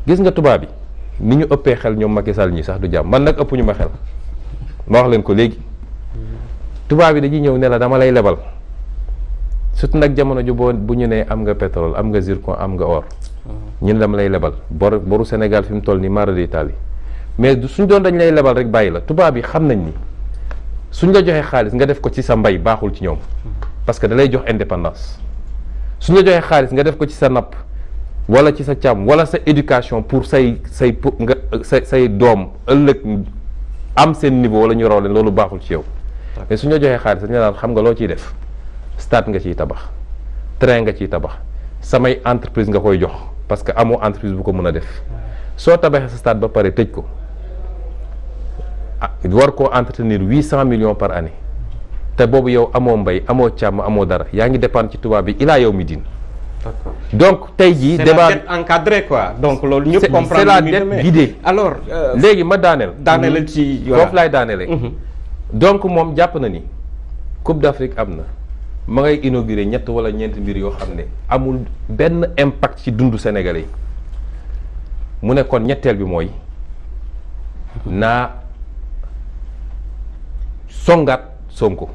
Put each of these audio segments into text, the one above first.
gis nga tubaab bi ni ñu ëppee xel ñoom Macky Sall ñi sax du jàmm man nag ëpp ñu ma xel ma wax leen ko léegi tubaab bi dañuy ñëw ne la dama lay lebal surtout nag jamono ju bu ñu nee am nga pétrole am nga zircon am nga or ñu ne dama lay lebal boru Sénégal fi mu toll nii mara d'Italie mais suñ doon dañ lay lebal rek bàyyi la tubaab yi xam nañ ni suñ la joxee xaalis nga def ko ci sa mbay baaxul ci ñoom parce que da lay jox indépendance suñ la joxee xaalis nga def ko ci sa napp wala ci sa càmm wala sa éducation pour say doom ëllëg am seen niveau wala ñu raw leen loolu baaxul ci yow mais suñ la joxee xaalis dañu naan xam nga loo ciy def stade nga ciy tabax train nga ciy tabax samay entreprise nga koy jox parce que amoo entreprise bu ko mën a def soo tabaxee sa stade ba pare tëj ko war koo entretenir 800 millions par année te boobu yow amoo mbay amoo càmm amoo dara yaa ngi dépendre ci tubaab bi ilaa yow mi din donc tey jii débat c'est la dette encadrée quoi donc loolu ñëpp comprendre c'est la dette guidée alors léegi ma daaneel ci foofu laay daaneele donc moom jàpp na ni Coupe d'Afrique am na ma ngay inauguré ñett wala ñeenti mbir yoo xam ne amul benn impact ci dundu Sénégalais yi mu ne kon ñetteel bi mooy naa songaat Sonko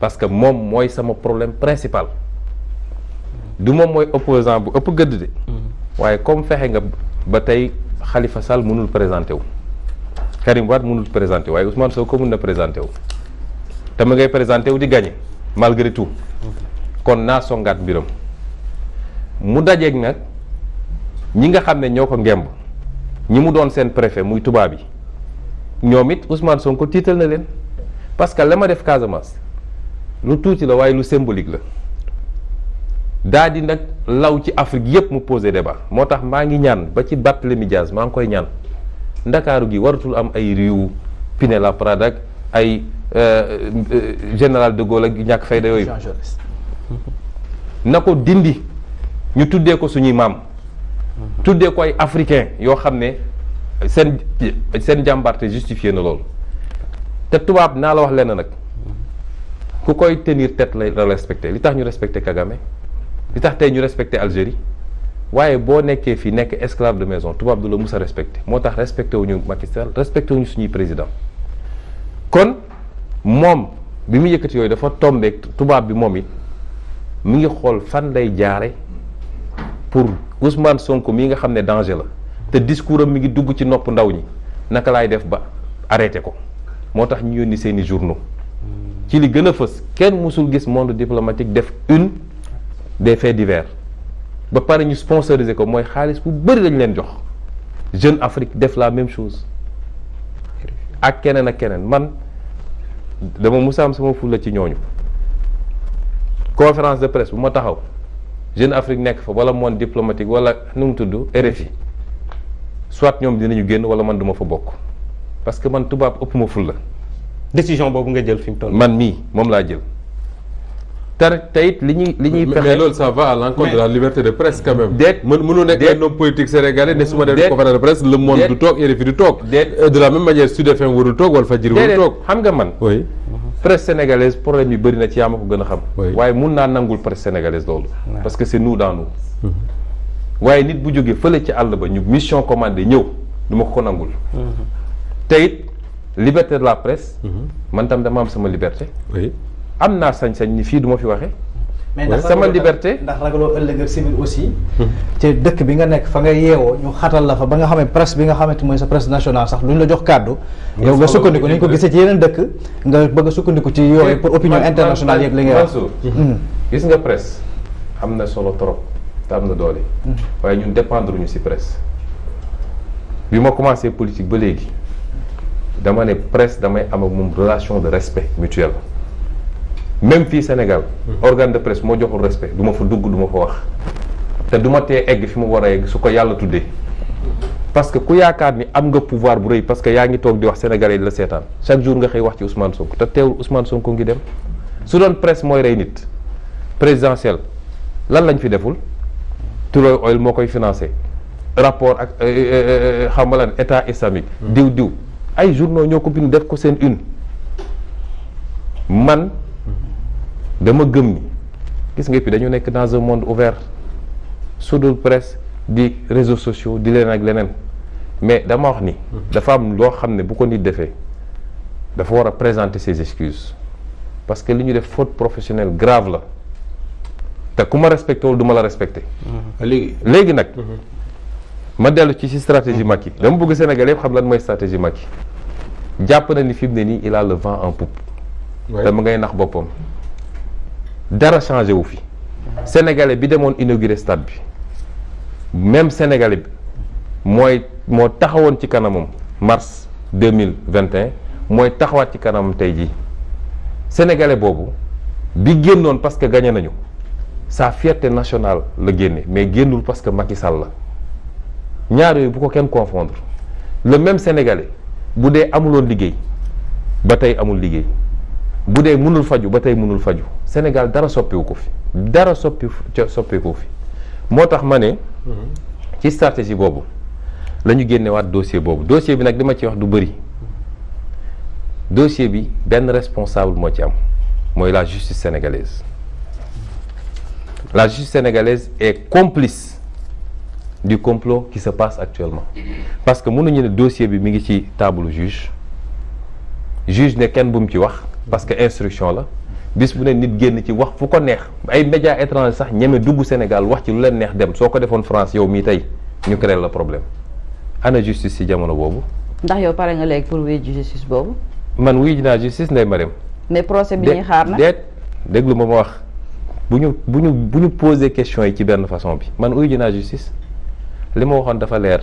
parce que moom mooy sama problème principal du moom mooy opposant bu ëpp gëdd de waaye comme fexe nga ba tey Khalifa Sall mënul présenté wu Karim Wade mënul présenté wu waaye Ousmane Sonko mën na présenté wu te ma ngay présenté wu di gagné malgré tout kon naa songaat mbiram mu dajeeg nag ñi nga xam ne ñoo ko ngemb ñi mu doon seen préfet muy tubaab yi ñoom it Ousmane Sonko tiital na leen parce que la ma def Casamance lu tuuti la waaye lu symbolique la daa di nag law ci Afrique yépp mu posé débat moo tax maa ngi ñaan ba ci Barthélémy Dias maa ngi koy ñaan ndakaaru gi waratul am ay riiw Pinet-Laprade ak ay général de Gaulle ak ñàkk fayda yooyu na ko dindi ñu tuddee ko suñuy maam tuddee ko ay africain yoo xam ne seen jàmbarte justifié na loolu te tubaab naa la wax lenn nag ku koy tenir tête la respecté li tax ñu respecté Kagame li tax tey ñu respecté Algérie waaye boo nekkee fii nekk esclave de maison tubaab du la mus a respecté moo tax respecté wuñu Macky Sall respecté wuñu suñuy président kon moom bi mu yëkkati yooyu dafa tombeek tubaab bi moom it mi ngi xool fan lay jaare pour Ousmane Sonko mii nga xam ne danger la te discours am mi ngi dugg ci nopp ndaw ñi naka laay def ba arrêté ko moo tax ñu yónni seeni journaux ci li gën a fës kenn musul gis monde diplomatique def une des faits divers ba pare ñu sponsoriser ko mooy xaalis bu bëri lañ leen jox Jeune Afrique def la même chose ak keneen man dama musa am sama fulla ci ñooñu conférence de presse bu ma taxaw Jeune Afrique nekk fa wala monde diplomatique wala nu mu tudd RFI soit ñoom dinañu génn wala man duma fa bokk parce que man tubaab ëpp ma fulla décision boobu nga jël fi mu toll man mii moom laa jël te it li ñuy pexe mais loolu ça va à l'encontre de la liberté de presse quand même. déet mënu nekk un homme politique sénégalais ne su ma def conférence de presse Le Monde du toog RFI du toog. de la même manière Sud FM warul toog Walfadjri warul toog. xam nga man. oui presse sénégalaise problème yi bëri na ci yaa ma ko gën a xam. waaye mun naa nangul presse sénégalaise loolu. parce que c'est nous dans nous. waaye nit bu jógee fële ci àll ba ñu mission commandée ñëw du ma ko nangul. te it liberté de la presse. man tam dama am sama liberté. oui. am naa sañ-sañ ni fii du ma fi waxee. mais ndax sama liberté ndax ragaloo ëllëg ak civil aussi. ci dëkk bi nga nekk fa nga yeewoo ñu xatal la fa ba nga xam ne presse bi nga xamante mooy sa presse nationale sax duñ la jox kàddu. yow nga sukkandiku ni ñu ko gisee ci yeneen dëkk nga bëgg a sukkandiku ci yooyu pour opinion internationale yeeg li ngay wax. gis nga presse am na solo trop te am na doole. waaye ñun dépendre ñu ci presse. bi ma commencé politique ba léegi dama ne presse damay am ak moom relation de respect mutuel. même fii Sénégal organe de presse moo joxul respect du ma fa dugg du ma fa wax te du ma tee egg fi mu war a egg su ko yàlla tuddee parce que ku yaakaar ni am nga pouvoir bu rëy parce que yaa ngi toog di wax sénégalais yi la seetaan chaque jour nga xëy wax ci Ousmane Sonko te teewul Ousmane Sonko ngi dem su doon presse mooy rey nit présidentielle lan lañ fi deful Tullow Oil moo koy financé rapport ak xam nga lan état islamique diw ay journaux ñoo ko bind def ko seen une man dama gëm ni gis nga puis dañu nekk dans un monde ouvert su dul presse di réseaux sociaux di leen ak leneen mais dama wax ni dafa am loo xam ne bu ko nit defee dafa war a présenter ses excuses parce que li ñu def faute professionnelle grave la te ku ma respecté wul du ma la respecté léegi nag ma dellu ci stratégie Macky dama bëgg Sénégal yëpp xam lan mooy stratégie Macky jàpp na ni fi mu ne nii il a le vent en poupe te mu ngay nax boppam dara changé wu fi Sénégalais bi demoon inauguré stade bi même Sénégalais bi moo taxawoon ci kanamam mars 2021 mooy taxawaat ci kanamam tey jii Sénégalais boobu bi génnoon parce que gagné nañu sa fierté nationale la génne mais génnul parce que Macky Sall la ñaar yooyu bu ko kenn confondre le même Sénégalais bu dee amuloon liggéey ba tey amul liggéey bu dee mënul faju ba tey mënul faju Sénégal dara soppiwu ko fi dara soppiwu fi moo tax ma ne ci stratégie boobu la ñu génnewaat dossier boobu dossier bi nag li ma ci wax du bëri dossier bi benn responsable moo ci am mooy la justice sénégalaise la justice sénégalaise est complice du complot qui se passe actuellement parce que mënuñu ne dossier bi mi ngi ci table juge ne kenn bu mu ci wax parce que instruction la bis bu ne nit génn ci wax fu ko neex ay médias étrangers sax ñeme dugg Sénégal wax ci lu leen neex dem soo ko defoon France yow mii tey ñu créé le problème ana justice ci jamono boobu. ndax yow pare nga léegi pour wuy justice boobu. man wuy dinaa justice Ndeye Marième. mais procès bi ñuy xaar na déglu ma wax bu ñu poser question yi ci benn façon bi man wuy dinaa justice li ma waxoon dafa leer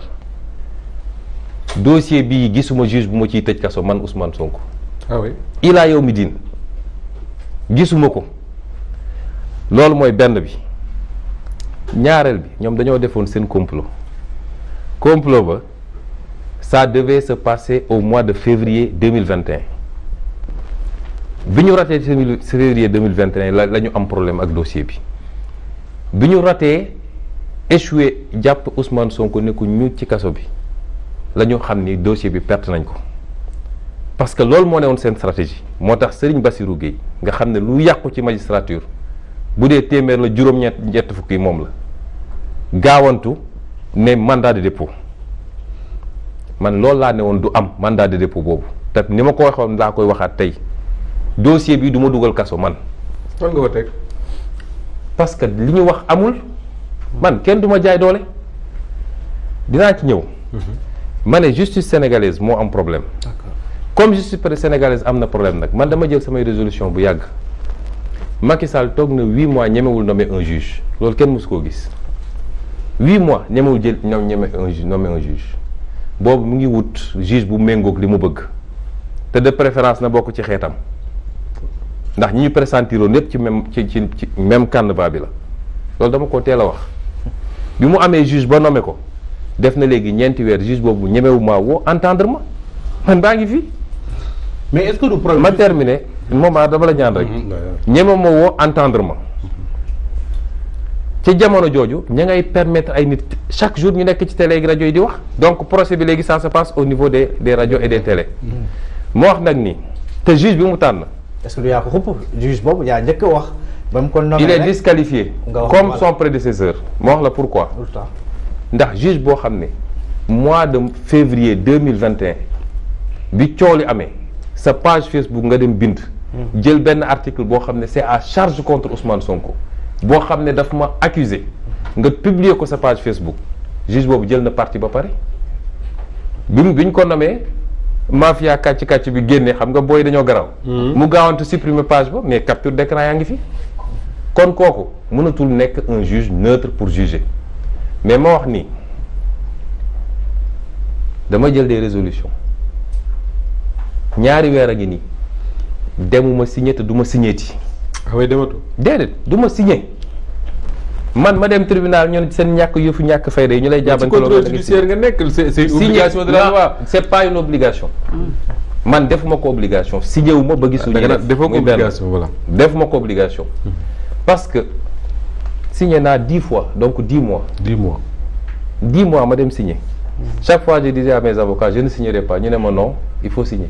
dossier bii gisuma juge bu ma ciy tëj kaso man Ousmane Sonko. ah oui ilaa yow mi diin gisuma ko loolu mooy benn bi ñaareel bi ñoom dañoo defoon seen complot ba ça devait se passer au mois de février 2021 bi ñu ratee février 2021 la ñu am problème ak dossier bi ñu ratee échoué jàpp Ousmane Sonko ne ko ñu ci kaso bi la ñu xam ni dossier bi perte nañ ko parce que loolu moo ne woon seen stratégie moo tax Serigne Bassirou Gueye nga xam ne lu yàqu ci magistrature bu dee téeméer la juróom-ñett fukki moom la gaawantu ne mandat de dépôt man loolu laa ne woon du am mandat de dépôt boobu te ni ma ko waxoon laa koy waxaat tey dossier bi du ma dugal kaso man. fan nga ko teg. parce que li ñu wax amul man kenn du ma jaay doole dinaa ci ñëw. ma ne justice sénégalaise moo am problème. comme justice sénégalaise am na problème nag man dama jël samay résolution bu yàgg Macky Sall toog na 8 mois ñemewul nommer un juge loolu kenn mësu koo gis 8 mois ñemewul jël ñeme un juge nommer un juge boobu mu ngi wut juge bu méngoog li mu bëgg te de préférence na bokk ci xeetam ndax ñi ñu pressentiroo lépp ci même canevas bi la loolu dama ko teel a wax bi mu amee juge ba nommé ko def na léegi ñeenti weer juge boobu ñemewu maa woo entendre ma man baa ngi fi. mais est-ce que du problème ma terminé moment dama la ñaan rek. ñeme ma woo entendre ma. ci jamono jooju ña ngay permettre ay nit chaque jour ñu nekk ci télé ak rajo yi di wax donc procès bi léegi ça se passe au niveau des radios et des télé. moo wax nag ni te juge bi mu tànn. est-ce que du yaa ko xupp juge boobu yaa njëkk a wax ba mu ko nommé il est disqualifié. comme son prédécesseur. moo wax la pourquoi. ndax juge boo xam ne mois de février 2021 bi coow li amee sa page Facebook nga dem bind. jël benn article boo xam ne c'est à charge contre Ousmane Sonko. boo xam ne daf ma accusé nga publier ko sa page Facebook juge boobu jël na parti ba pare bi ñu ko nommé mafia kàcc bi génnee xam nga booy dañoo garaw mu gaawantu supprimer page ba mais capture d'écran yaa ngi fi kon kooku mënatul nekk un juge neutre pour juger mais ma wax nii dama jël des résolutions ñaari weer a ngi nii demuma signé te du ma signé ti waaye dematu déedéet du ma signé man ma dem tribunal ñun seen ñàkk fayda yi ñu lay jàppante loolu contrôle judiciaire nga nekk c'est une obligation de la loi. C'est pas une obligation man defuma ko obligation signé wu ma ba gisu ñeneen defoo ko obligation voilà defuma ko obligation parce que signé naa 10 fois donc 10 mois 10 mois ma dem signé chaque fois je disais à mes avocats je ne signerai pas ñu ne ma non il faut signer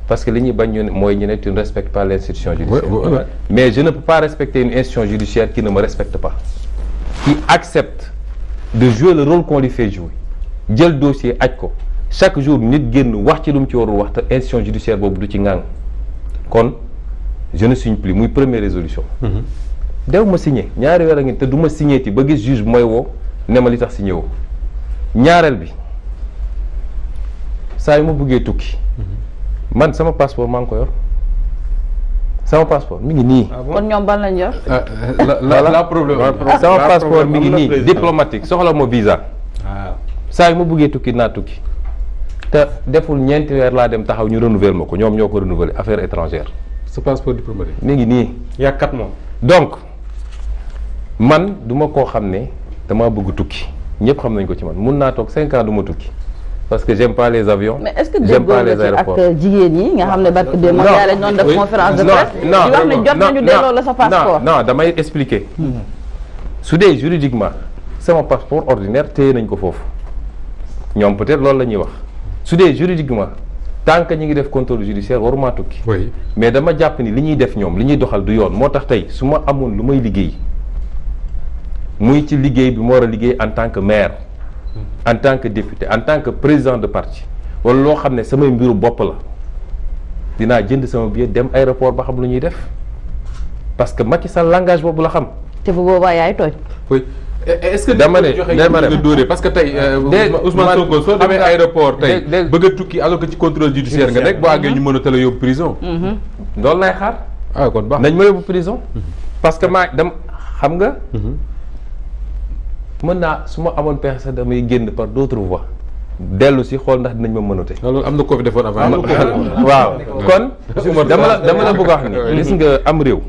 parce que li ñuy bañ ñu mooy ñu ne tu ne respectes pas l'institution judiciaire. Mais je ne peux pas respecter une institution judiciaire qui ne me respecte pas, qui accepte de jouer le rôle qu'on lui fait jouer jël dossier aj ko chaque jour nit génn wax ci lu mu ci warul wax te institution judiciaire boobu du ci ngang kon je ne signe plus muy première résolution dew ma signé ñaari weer a ngi te du ma signé ti ba gis juge bu mooy woo ne ma li tax signé woo ñaareel bi saa yu ma bëggee tukki man sama passeport maa ngi ko yor sama passeport mi ngi nii. kon ñoom ban lañ yor. la problème sama passeport mi ngi nii diplomatique soxla ma visa. waaw saa yu ma bëggee tukki naa tukki te deful ñeenti weer laa dem taxaw ñu renouveler ma ko ñoom ñoo ko renouveler affaires étrangères. sa passeport diplomatique. mi ngi nii. yàkkat moom. donc man duma koo xam ne damaa bëgg tukki ñëpp xam nañ ko ci man mun naa toog 5 ans du ma tukki parce que j'aime pas les avions. mais est-ce que j'aime déggoo pas les nga ci aéroports. ak jigéen ñi nga xam ne barke de moom yaa lañ doon def conférence de presse di wax ne jot nañu delloo la sa passeport. non damay expliquer su dee juridiquement sama passeport ordinaire téye nañ ko foofu ñoom peut-être loolu la ñuy wax su dee juridiquement tant que ñi ngi def contrôle judiciaire waruma tukki. oui mais dama jàpp ni li ñuy def ñoom li ñuy doxal du yoon moo tax tey su ma amoon lu may liggéey muy ci liggéey bi ma war a liggéey en tant que maire en tant que député en tant que président de parti wala loo xam ne samay mbiru bopp la dinaa jënd sama billet dem aéroport ba xam lu ñuy def parce que Macky Sall langage boobu la xam. te bu boobaa yaay tooñ. oui est-ce que dama ne dama ne dóoree parce que tey Ousmane Sonko soo demee aéroport tey bëgg a tukki alors que ci contrôle judiciaire nga nekk boo àggee ñu mën a tala yóbbu prison. loolu lay xaar. ah kon baax nañ ma yóbbu prison. parce que maa dem xam nga. mën naa su ma amoon pexe sax damay génn par d'autres voies dellu si xool ndax dinañ ma mënute. loolu am na ko fi defoon avant. waaw kon dama la bëgg a wax ni gis nga am réew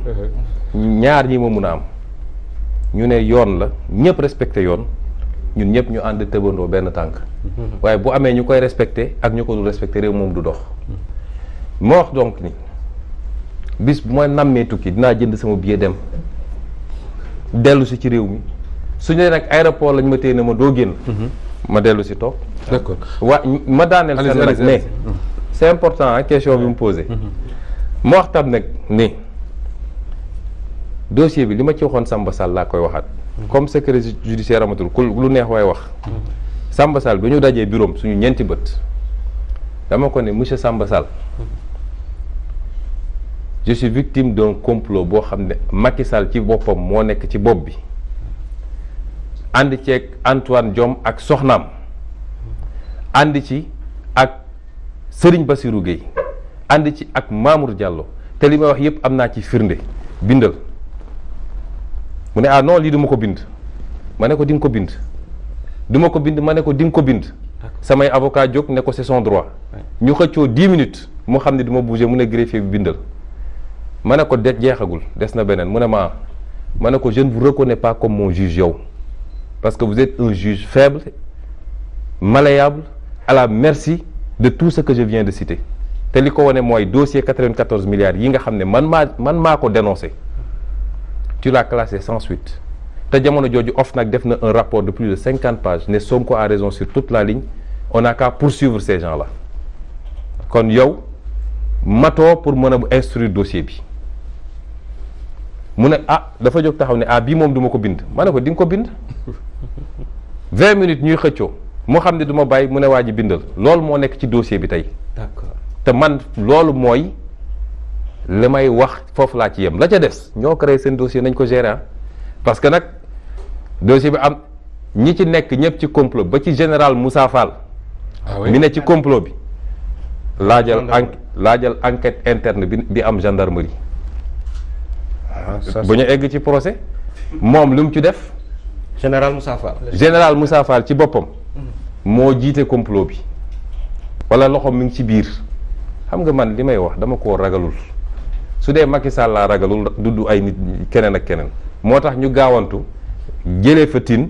ñaar ñi ma mun a am ñu ne yoon la ñëpp respecté yoon ñun ñëpp ñu ànd tëbandoo benn tànk waaye bu amee ñu koy respecté ak ñu ko dul respecté réew moom du dox moo wax donc ni bis bu ma nammee tukki dinaa jënd sama billet dem dellu si ci réew mi su ñu nag aéroport lañ ma téye ne ma doo génn ma dellu si toog d'accord ma daaneel seen nag mais c'est important question bi mu posé ma wax tam nag ni dossier bi li ma ci waxoon Samba Sall laa koy waxaat comme secret judiciaire amatul ku lu neex waay wax Samba Sall bi ñu dajee bureau suñu ñeenti bët dama ko ne monsieur Samba Sall je suis victime d'un complot boo xam ne Macky Sall ci boppam moo nekk ci bopp bi ànd ceeg Antoine Diome ak soxnaam ànd ci ak Serigne Bassirou Gueye ànd ci ak Mamour Diallo te li may wax yépp am naa ci firnde bindal mu ne ah non lii du ma ko bind ma ne ko di nga ko bind du ma ko bind ma ne ko di nga ko bind samay avocat jóg ne ko c'est son droit ñu xëccoo 10 minutes mu xam ne du ma bouger mu ne greffier bi bindal ma ne ko de jeexagul des na beneen mu ne ma ne ko je ne vous reconnais pas comme mon juge yow parce que vous êtes un juge faible malléable à la merci de tout ce que je viens de citer te li ko wane mooy dossier 94 milliards yi nga xam ne man maa ko dénoncé tu l'as classé sans suite te jamono jooju OFNAC def na un rapport de plus de 50 pages ne Sonko a raison sur toute la ligne on n'a qu'à poursuivre ces gens-là kon yow matoo pour mën a instruire dossier bi mu ne dafa jóg taxaw ne bii moom du ma ko bind ma ne ko di nga ko bind 20 minutes ñuy xëccoo moo xam ne du ma bàyyi mu ne waa ji bindal loolu moo nekk ci dossier bi tey d'accord te man loolu mooy li may wax foofu laa ci yem la ca des ñoo créé seen dossier nañ ko gérer parce que nag dossier bi am ñi ci nekk ñëpp ci complot ba ci général Moussa Fall mi ne ci complot bi laajal enquête interne bi am gendarmerie bu ñu egg ci procès moom lu mu ci def général Moussa Fall ci boppam moo jiite complot bi wala loxo mi ngi ci biir xam nga man li may wax dama koo ragalul su dee Macky Sall laa ragalul dudd ay nit keneen ak keneen moo tax ñu gaawantu jëlee fa tin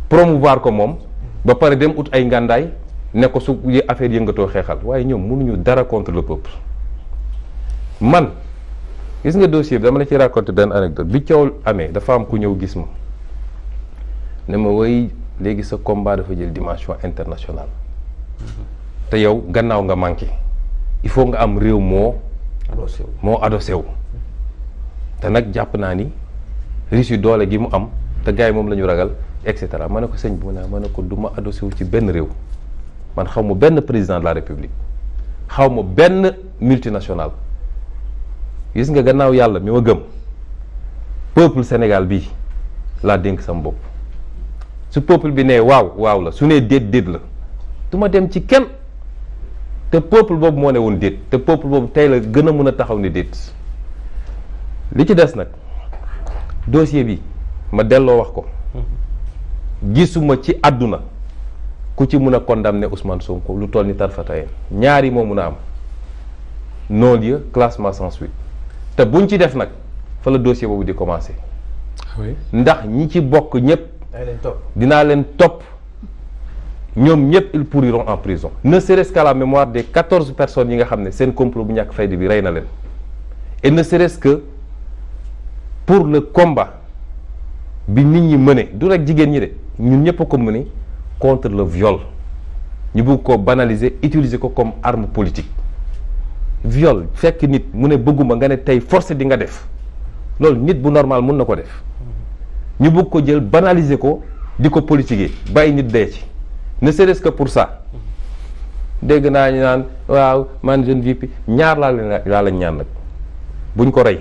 promouvoir ko moom ba pare dem ut ay ngàndaay ne ko su affaire yëngatoo xeexal waaye ñoom mënuñu dara contre le peuple man gis nga dossier bi dama la ci raconter benn anecdote bi coow amee dafa am ku ñëw gis ma ne ma woy léegi sa combat dafa jël dimension internationale te yow gannaaw nga manqué il faut nga am réew moo adossé wu te nag jàpp naa ni Russie doole gi mu am te gars yi moom la ñu ragal et cetera ma ne ko sëñ bi ma ne ko du ma adossé wu ci benn réew man xaw ma benn président de la république xaw ma benn multinational gis nga gannaaw yàlla mi ma gëm peuple Sénégal bii laa dénk sama bopp su peuple bi nee waaw waaw la su nee déet déet la du ma dem ci kenn te peuple boobu moo ne woon déet te peuple boobu tey la gën a mën a taxaw ne déet li ci des nag dossier bi ma delloo wax ko gisuma ci àdduna ku ci mun a condamner Ousmane Sonko lu toll ni tarfatayeen ñaari moo mun a am non-lieu classement sans suite te buñ ci def nag fa la dossier boobu di commencer ndax ñi ci bokk ñëpp dinaa leen topp ñoom ñëpp ils pourriront en prison ne serait-ce qu'à la mémoire des 14 personnes yi nga xam ne seen complot bu ñàkk fayda bi rey na leen et ne serait-ce que pour le combat bi nit ñi mëne du rek jigéen ñi de ñun ñëpp a ko mëne contre le viol ñu bëgg ko banaliser utiliser ko comme arme politique viol fekk nit mu ne bëgguma nga ne tey forcé di nga def loolu nit bu normal mun na ko def ñu bëgg ko jël banaliser ko di ko politiquer bàyyi nit dee ci ne serait-ce que pour ça dégg naa ñu naan waaw man jeune VP ñaar laa lañ ñaan nag buñ ko rey.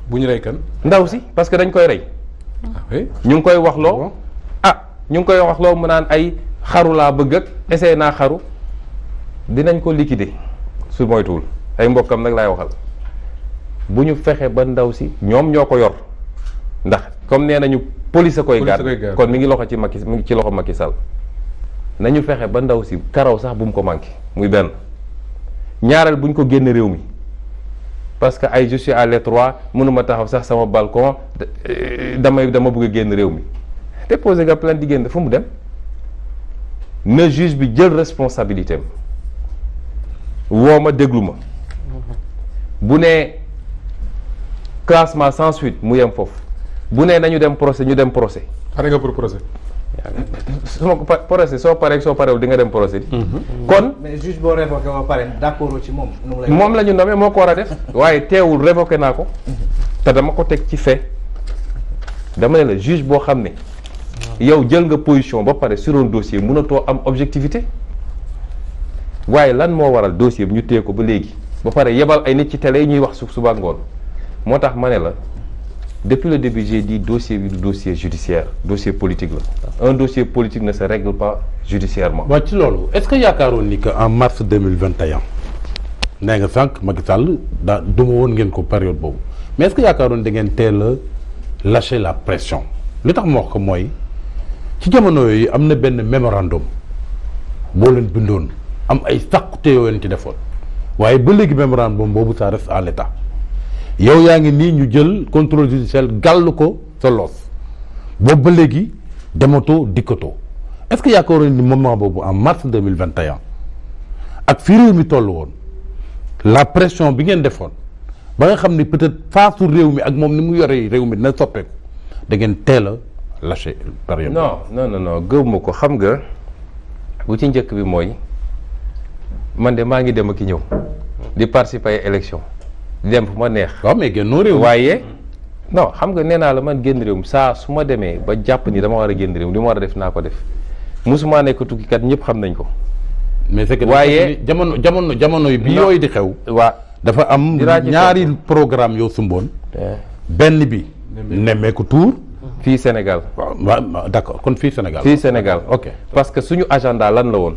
buñ rey kan. ndaw si parce que dañ koy rey. ñu ngi koy wax loo ñu ngi koy wax loo mu naan ay xaru laa bëgg ak essayé naa xaru dinañ ko liquider su moytuwul ay mbokkam nag laay waxal bu ñu fexe ba ndaw si ñoom ñoo ko yor ndax comme nee nañu police a koy garde kon mi ngi loxo ci Macky mi ngi ci loxo Macky Sall nañu fexe ba ndaw si karaw sax bu mu ko manqué muy benn ñaareel bu ñu ko génn réew mi parce que ay je suis à l'étroit mënuma taxaw sax sama balcon dama bëgg a génn réew mi déposé nga plainte di génn fu mu dem na juge bi jël responsabilité am woo ma déglu ma bu nee classement sans suite mu yem foofu bu nee nañu dem procès ñu dem procès. pare nga pour procès. procès soo parewul di nga dem procès. kon mais juge boo révoqué ba pare d'accord ci moom. moom la ñu nommé moo ko war a def. waaye teewul révoqué naa ko. te dama ko teg ci fait dama ne la juge boo xam ne. yow jël nga position ba pare sur un dossier mënatoo am objectivité waaye lan moo waral dossier bi ñu téye ko ba léegi ba pare yebal ay nit ci télé yi ñuy wax suba ngoon moo tax ma ne la depuis le début j'ai dit dossier bi du dossier judiciaire dossier politique la un dossier politique ne se règle pas judiciairement. waaw ci loolu est-ce que yaakaaroon ni que en mars 2021 nee nga sànq Macky Sall daa duma woon ngeen ko période boobu mais est-ce que yaakaaroon da ngeen teel a lâcher la pression li tax ma wax ko mooy. ci jamono yooyu am na benn mémorandum boo leen bindoon am ay sàqute yoo leen ci defoon waaye ba léegi mémorandum boobu ça reste à l'état yow yaa ngi nii ñu jël contrôle judiciaire gàll ko sa loos boobu ba léegi dematoo dikkatoo est-ce que yaakaaroon ni moment boobu en mars 2021 ak fi réew mi toll woon la pression bi ngeen defoon ba nga xam ni peut-être faasu réew mi ak moom ni mu yoree réew mi dina soppeeku da ngeen teel a lâché période. non gëwuma ko xam nga bu ci njëkk bi mooy man de maa ngi dem ak ñëw di participer ay élection di dem fu ma neex. waaw mais génnoo réew waaye non xam nga nee naa la man génn réew mi saa su ma demee ba jàpp ni dama war a génn réew mi li ma war a def naa ko def musuma nekk tukkikat ñëpp xam nañ ko. mais c'est que waaye jamono yi bi yooyu di xew. waa dafa am ñaari programme yoo sumboon. benn bi. nemmeeku tour. fii Sénégal. waaw d'accord kon fii Sénégal. fii Sénégal ok parce que suñu agenda lan la woon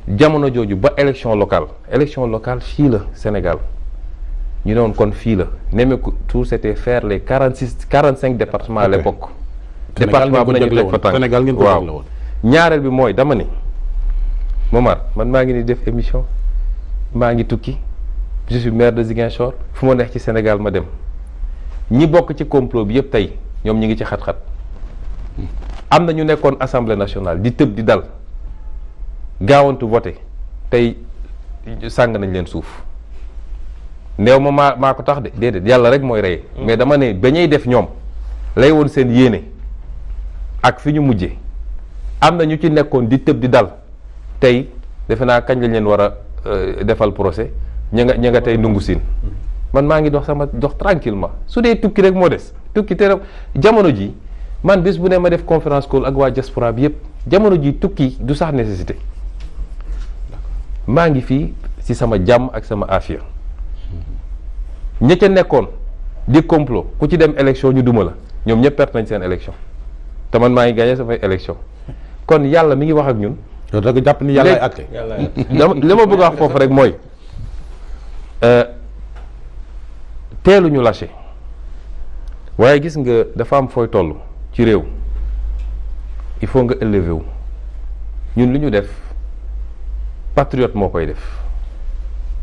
jamono jooju ba élection locale fii la Sénégal ñu ne woon kon fii la nemmeeku tour c'était faire les 45 départements à l'époque. département bu nañu teg fa tànk Sénégal ngeen ko jagle woon. ñaareel bi mooy dama ni Momar man maa ngi ni def émission maa ngi tukki je suis maire de Ziguinchor fu ma neex ci Sénégal ma dem ñi bokk ci complot bi yëpp tey ñoom ñi ngi ci xat-xat am na ñu nekkoon assemblée nationale di tëb di dal gaawantu voté tey sàng nañ leen suuf néew ma maa ko tax de déedéet yàlla rek mooy rey mais dama ne ba ñuy def ñoom lay woon seen yéene ak fi ñu mujjee am na ñu ci nekkoon di tëb di dal tey defe naa kañ lañ leen war a defal procès ña nga tey ndungu siin man maa ngi dox sama dox tranquillement su dee tukki rek moo des tukki te jamono ji man bis bu ne ma def conférence call ak waa diaspora bi yëpp jamono ji tukki du sax nécessité maa ngi fii ci sama jàmm ak sama afia ña ca nekkoon di complot ku ci dem élection ñu duma la ñoom ñëpp perte nañ seen élection te man maa ngi gagné samay élection kon yàlla mi ngi wax ak ñun. yow da nga jàpp ni yàlla ay àtte. li ma bëgg a wax foofu rek mooy teeluñu lâché waaye gis nga dafa am fooy toll ci réew il faut nga élever wu ñun lu ñu def patriote moo koy def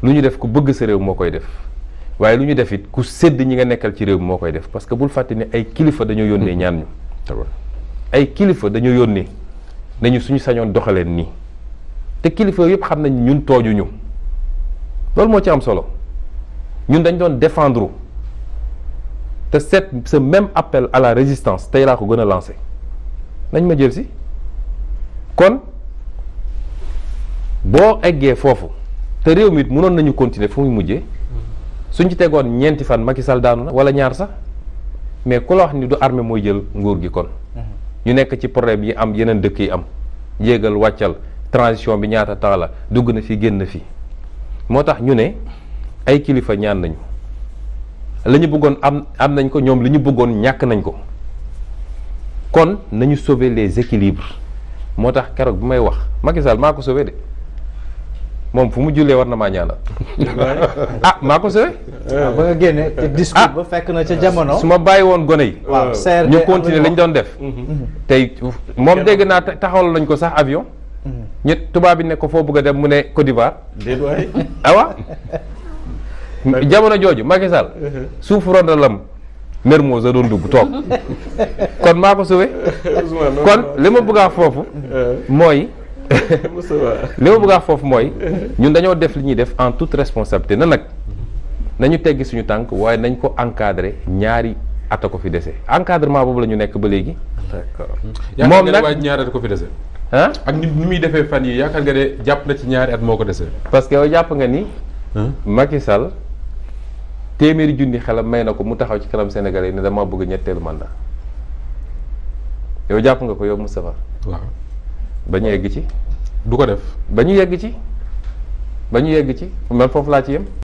lu ñu def ku bëgg sa réew moo koy def waaye lu ñu def it ku sédd ñi nga nekkal ci réew moo koy def parce que bul fàtte ni ay kilifa dañoo yónnee ñaan ñu ay kilifa dañoo yónnee nañu suñu sañoon doxaleen nii te kilifa yëpp xam nañ ñun toojuñu loolu moo ci am solo ñun dañ doon défendre te ce même appel à la résistance tey laa ko gën a lancé nañ ma jël si kon boo eggee foofu te réew mi mënoon nañu continuer fu muy mujjee suñ ci tegoon ñeenti fan Macky Sall daanu na wala ñaar sax mais ku la wax ni du armée mooy jël nguur gi kon ñu nekk ci problème yi am yeneen dëkk yi am yéegal wàccal transition bi ñaata temps la dugg na fi génn fi moo tax ñu ne ay kilifa ñaan nañu la ñu bëggoon am nañ ko ñoom li ñu bëggoon ñàkk nañ ko kon nañu sauver les équilibres moo tax keroog bi may wax Macky Sall maa ko sauver de moom fu mu jullee war na maa ñaanal maa ko sauver ba nga génne te discours ba fekk na ca jamono su ma bàyyi woon gone yi ñu continuer lañ doon def tey moom dégg naa taxawal nañ ko sax avion ñu tubaab bi ne ko foo bëgg a dem mu ne Côte d'Ivoire awa jamono jooju Macky Sall suuf rondalam Mermoz a doon dugg toog kon maa ko sauvé kon li ma bëgg a foofu mooy li ma bëgg a foofu mooy ñun dañoo def li ñuy def en toute responsabilité na nag nañu teggi suñu tànk waaye nañ ko encadré ñaari at a ko fi dese encadrement boobu la ñu nekk ba léegi. d'accord moom nag yaakaar nga ne ñaari at ko fi dese. ah ak ni muy defee fan yi yaakaar nga ne jàpp na ci ñaari at moo ko dese. parce que yow jàpp nga ni. Macky Sall téeméeri junni xelam may na ko mu taxaw ci kanam Sénégalais yi ne dama bëgg ñetteelu mandat yow jàpp nga ko yow Moustapha. waaw ba ñu yegg ci. du ko def. ba ñu yegg ci man foofu laa ci yem.